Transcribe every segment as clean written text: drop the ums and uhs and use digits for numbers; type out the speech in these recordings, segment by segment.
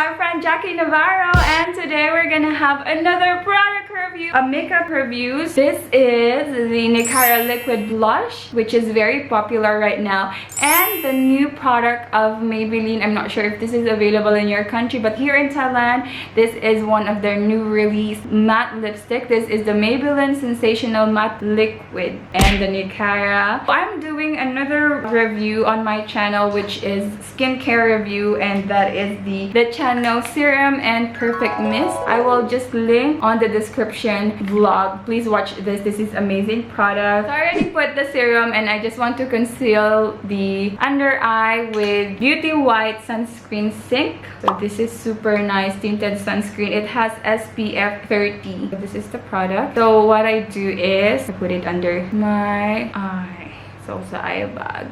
I'm friend Jacky Navarro, and today we're gonna have another product review, a makeup review. This is the NEECARA liquid blush, which is very popular right now, and the new product of Maybelline. I'm not sure if this is available in your country, but here in Thailand, this is one of their new release matte lipstick. This is the Maybelline Sensational Matte Liquid and the NEECARA. I'm doing another review on my channel, which is skincare review, and that is the Canon serum and perfect mist. I will just link on the description vlog. Please watch this. This is amazing product. So I already put the serum, and I just want to conceal the under eye with Beauty White sunscreen sink. So this is super nice tinted sunscreen. It has SPF 30. So this is the product. So what I do is I put it under my eye. So sa eye bag.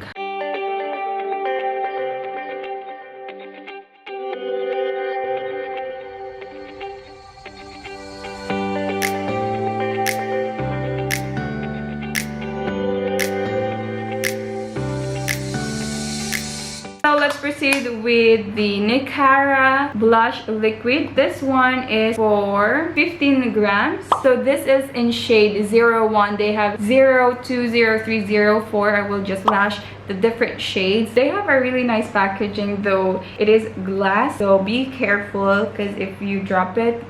So let's proceed with the NEECARA blush liquid. This one is for 15 grams. So this is in shade 01. They have 02, 03, 04. I will just flash the different shades. They have a really nice packaging, though it is glass, so be careful because if you drop it,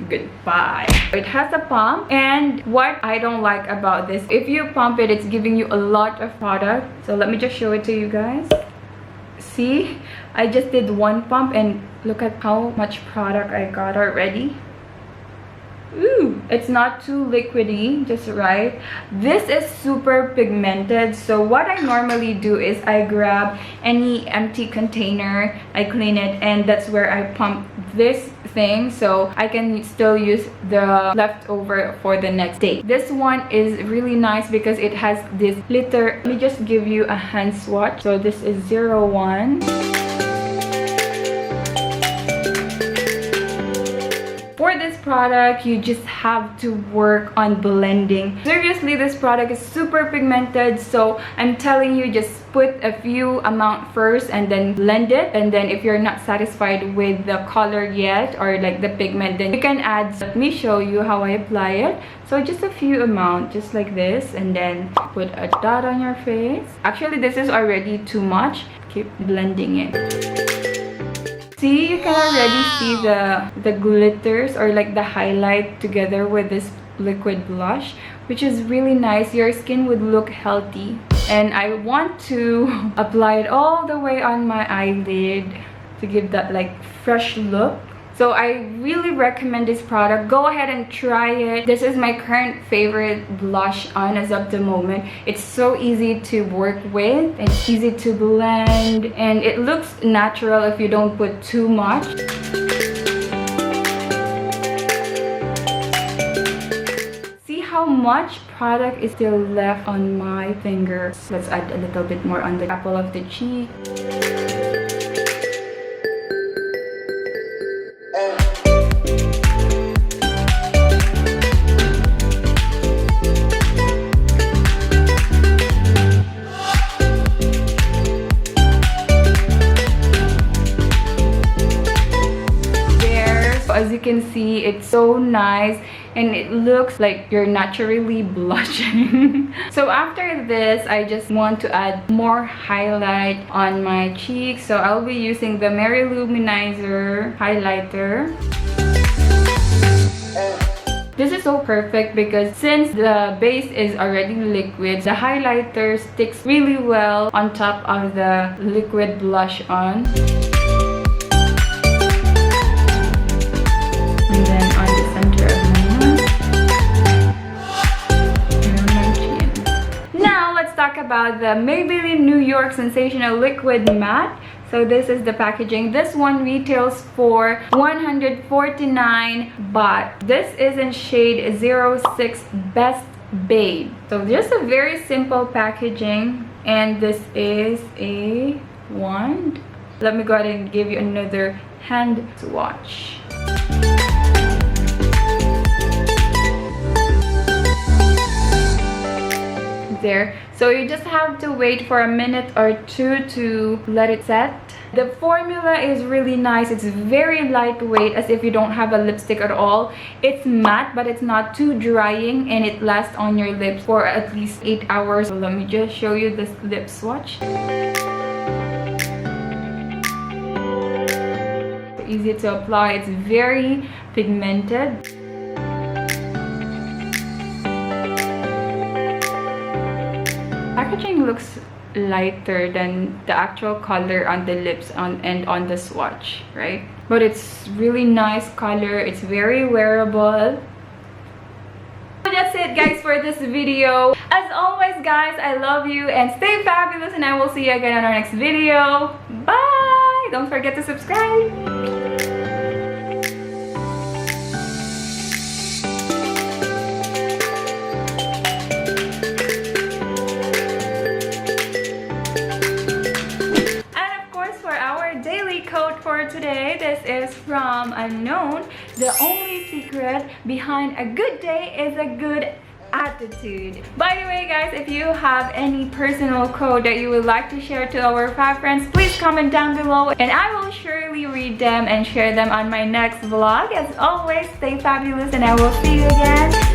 goodbye. It has a pump, and what I don't like about this, if you pump it, it's giving you a lot of product. So let me just show it to you guys. See, I just did one pump and look at how much product I got already. Ooh, it's not too liquidy, just right. This is super pigmented, so what I normally do is I grab any empty container, I clean it, and that's where I pump this thing so I can still use the leftover for the next day. This one is really nice because it has this glitter. Let me just give you a hand swatch. So this is 01. For this product, you just have to work on blending. Seriously, this product is super pigmented, so I'm telling you, just put a few amount first and then blend it, and then if you're not satisfied with the color yet or like the pigment, then you can add. Let me show you how I apply it. So just a few amount, just like this, and then put a dot on your face. Actually, this is already too much. Keep blending it. See, you can already see the glitters or like the highlight together with this liquid blush, which is really nice. Your skin would look healthy, and I want to apply it all the way on my eyelid to give that like fresh look. So I really recommend this product. Go ahead and try it. This is my current favorite blush on as of the moment. It's so easy to work with, it's easy to blend, and it looks natural if you don't put too much. See how much product is still left on my finger. Let's add a little bit more on the apple of the cheek. As you can see, it's so nice and it looks like you're naturally blushing. So after this, I just want to add more highlight on my cheeks, so I'll be using the Mary Luminizer highlighter. This is so perfect because since the base is already liquid, the highlighter sticks really well on top of the liquid blush on. And then on the center of my nose and on my chin. Now let's talk about the Maybelline New York Sensational Liquid Matte. So this is the packaging. This one retails for 149 baht. This is in shade 06 Best Babe. So just a very simple packaging, and this is a wand. Let me go ahead and give you another hand swatch. There, so you just have to wait for a minute or two to let it set. The formula is really nice. It's very lightweight, as if you don't have a lipstick at all. It's matte, but it's not too drying, and it lasts on your lips for at least 8 hours. So let me just show you this lip swatch. Easy to apply. It's very pigmented. Packaging looks lighter than the actual color on the lips and on the swatch, right? But it's really nice color. It's very wearable. So that's it, guys, for this video. As always, guys, I love you and stay fabulous, and I will see you again on our next video. Bye! Don't forget to subscribe. For today, this is from Unknown. The only secret behind a good day is a good attitude. By the way, guys, if you have any personal code that you would like to share to our 5 friends, please comment down below, and I will surely read them and share them on my next vlog. As always, stay fabulous, and I will see you again